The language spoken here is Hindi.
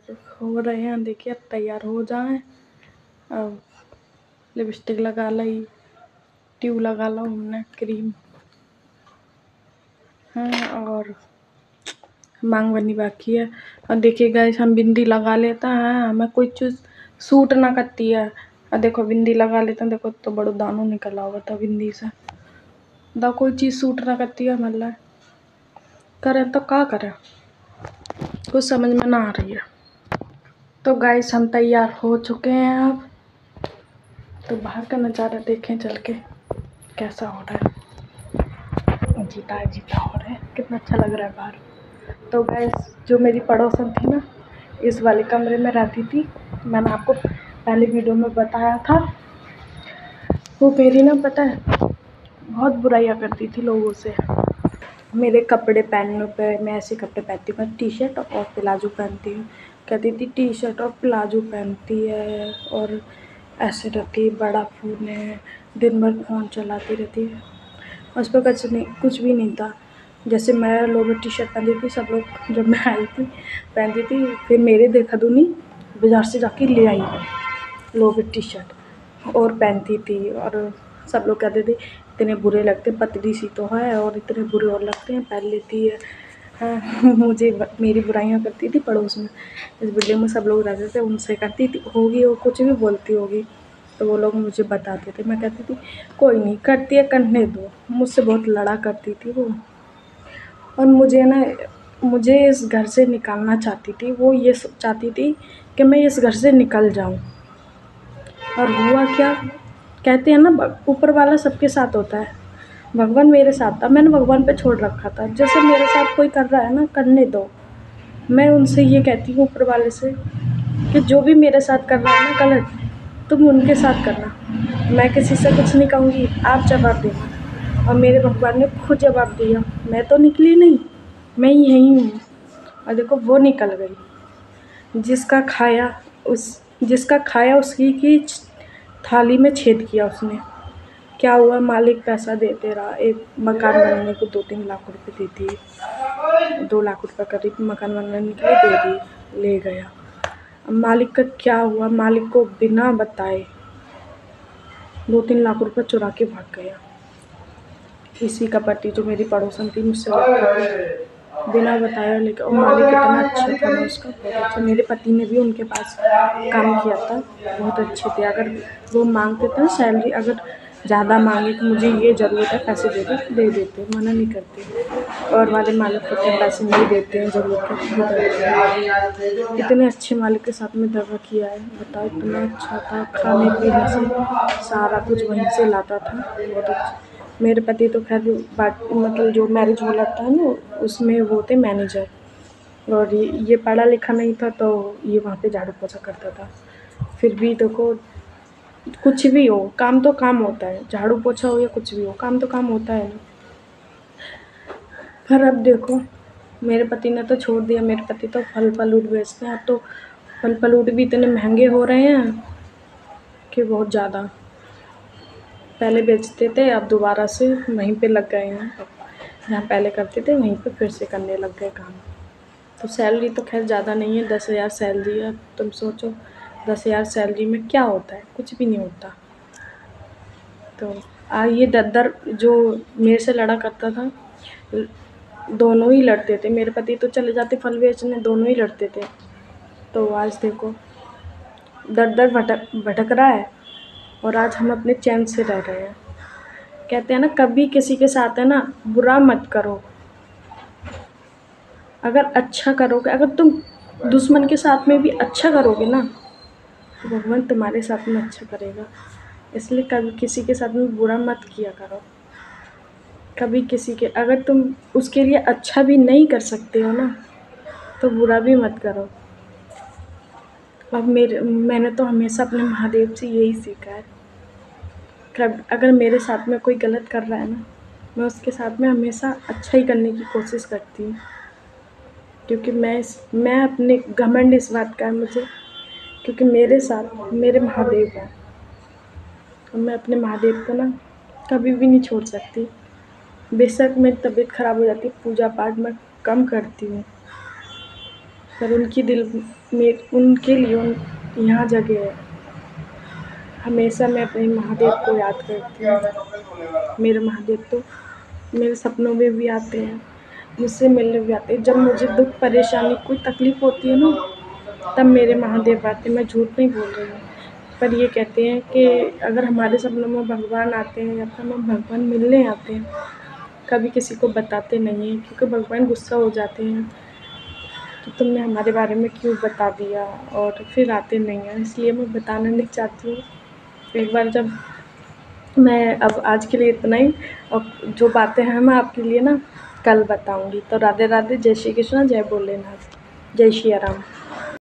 हो रहे हैं, देखिए अब तैयार हो जाएं। अब लिपस्टिक लगा ली, ट्यूब लगा लो, हमने क्रीम है और मांग बनी बाकी है। और देखिए गाइस, हम बिंदी लगा लेता है, हमें कोई चीज़ सूट ना करती है। और देखो बिंदी लगा लेते हैं, देखो तो बड़ो दानों निकला होगा था बिंदी से। दा कोई चीज़ सूट ना करती है मतलब करें तो क्या करें, कुछ समझ में ना आ रही है। तो गाइस हम तैयार हो चुके हैं अब। तो बाहर का नज़ारा देखें चल के कैसा हो रहा है। जीता जीता हो रहा है, कितना अच्छा लग रहा है बाहर। तो गाइस, जो मेरी पड़ोसन थी ना, इस वाले कमरे में रहती थी, मैंने आपको पहले वीडियो में बताया था। वो मेरी ना, पता है, बहुत बुराइयां करती थी लोगों से। मेरे कपड़े पहनने पे, मैं ऐसे कपड़े पहनती हूँ, टी शर्ट और प्लाजो पहनती हूँ। कहती थी टी शर्ट और प्लाजो पहनती है और ऐसे रहती है, बड़ा फ़ोन है, दिन भर फ़ोन चलाती रहती है। उस पर कुछ भी नहीं था। जैसे मैं लोवर टी शर्ट पहनती थी, सब लोग जब मैं आई थी पहनती थी, फिर मेरे देखादुनी बाज़ार से जाके ले आई लोवर टी शर्ट और पहनती थी। और सब लोग कहते थे इतने बुरे लगते, पतली सी तो है और इतने बुरे और लगते हैं, पहन लेती है। हाँ, मुझे मेरी बुराइयाँ करती थी पड़ोस में। इस बिल्डिंग में सब लोग रहते थे, उनसे करती थी होगी, वो कुछ भी बोलती होगी तो वो लोग मुझे बताते थे। मैं कहती थी कोई नहीं, करती है करने दो। मुझसे बहुत लड़ा करती थी वो। और मुझे इस घर से निकालना चाहती थी वो, ये चाहती थी कि मैं इस घर से निकल जाऊं। और हुआ क्या, कहते हैं ना ऊपर वाला सबके साथ होता है। भगवान मेरे साथ था, मैंने भगवान पे छोड़ रखा था। जैसे मेरे साथ कोई कर रहा है ना, करने दो। मैं उनसे ये कहती हूँ ऊपर वाले से कि जो भी मेरे साथ कर रहा है ना गलत, तुम उनके साथ करना, मैं किसी से कुछ नहीं कहूँगी, आप जवाब देना। और मेरे भगवान ने खुद जवाब दिया, मैं तो निकली नहीं, मैं यहीं हूँ। और देखो वो निकल गई। जिसका खाया उसकी की थाली में छेद किया उसने। क्या हुआ, मालिक पैसा देते रहा, एक मकान बनने को 2-3 लाख रुपए दे दिए, 2 लाख रुपए करीब मकान बनने के लिए दे दिए, ले गया। अब मालिक का क्या हुआ, मालिक को बिना बताए 2-3 लाख रुपए चुरा के भाग गया। इसी का पति, जो मेरी पड़ोसन थी, मुझसे लड़ता था, बिना बताया लेकर। और मालिक इतना अच्छा था ना उसका, बहुत अच्छा। मेरे पति ने भी उनके पास काम किया था, बहुत अच्छे थे। अगर वो मांगते थे ना सैलरी, अगर ज़्यादा मांगे कि मुझे ये ज़रूरत है पैसे दे देते, मना नहीं करते। और वाले मालिक होते हैं पैसे नहीं देते हैं, ज़रूरत है। इतने अच्छे मालिक के साथ में दगा किया है, बताओ, इतना अच्छा था। खाने पीने से सारा कुछ वहीं से लाता था, बहुत अच्छा। मेरे पति तो खैर मतलब जो मैरिज हो जाता है ना, उसमें वो थे मैनेजर। और ये पढ़ा लिखा नहीं था, तो ये वहाँ पे झाड़ू पोछा करता था। फिर भी देखो, कुछ भी हो, काम तो काम होता है, झाड़ू पोछा हो या कुछ भी हो, काम तो काम होता है ना। पर अब देखो, मेरे पति ने तो छोड़ दिया। मेरे पति तो फल फ्रूट बेचते हैं। अब तो फल फ्रूट भी इतने महंगे हो रहे हैं कि बहुत ज़्यादा। पहले बेचते थे, अब दोबारा से वहीं पे लग गए हैं। अब जहाँ पहले करते थे वहीं पे फिर से करने लग गए काम। तो सैलरी तो खैर ज़्यादा नहीं है, 10,000 सैलरी है। तुम सोचो 10,000 सैलरी में क्या होता है, कुछ भी नहीं होता। तो ये दद्दर जो मेरे से लड़ा करता था, दोनों ही लड़ते थे। मेरे पति तो चले जाते फल बेचने, दोनों ही लड़ते थे। तो आज देखो, दर दर भटक रहा है और आज हम अपने चैन से रह रहे हैं। कहते हैं ना, कभी किसी के साथ है ना बुरा मत करो। अगर अच्छा करोगे, अगर तुम दुश्मन के साथ में भी अच्छा करोगे ना, तो भगवान तुम्हारे साथ में अच्छा करेगा। इसलिए कभी किसी के साथ में बुरा मत किया करो। कभी किसी के, अगर तुम उसके लिए अच्छा भी नहीं कर सकते हो ना, तो बुरा भी मत करो। अब मैंने तो हमेशा अपने महादेव से यही सीखा है। अगर मेरे साथ में कोई गलत कर रहा है ना, मैं उसके साथ में हमेशा अच्छा ही करने की कोशिश करती हूँ। क्योंकि मैं अपने घमंड इस बात का है मुझे, क्योंकि मेरे साथ मेरे महादेव हैं। और मैं अपने महादेव को ना कभी भी नहीं छोड़ सकती। बेशक मेरी तबीयत ख़राब हो जाती है, पूजा पाठ मैं कम करती हूँ, पर उनकी दिल में उनके लिए यहाँ जगह है। हमेशा मैं अपने महादेव को याद करती हूँ। मेरे महादेव तो मेरे सपनों में भी आते हैं, मुझसे मिलने भी आते हैं। जब मुझे दुख परेशानी कोई तकलीफ़ होती है ना, तब मेरे महादेव आते हैं। मैं झूठ नहीं बोल रही हूँ। पर ये कहते हैं कि अगर हमारे सपनों में भगवान आते हैं या फिर हमें भगवान मिलने आते हैं, कभी किसी को बताते नहीं हैं, क्योंकि भगवान गुस्सा हो जाते हैं कि तुमने हमारे बारे में क्यों बता दिया, और फिर आते नहीं हैं। इसलिए मैं बताना नहीं चाहती हूँ। एक बार जब मैं अब आज के लिए इतना ही, और जो बातें हैं मैं आपके लिए ना कल बताऊँगी। तो राधे राधे, जय श्री कृष्ण, जय भोलेनाथ, जय सिया राम।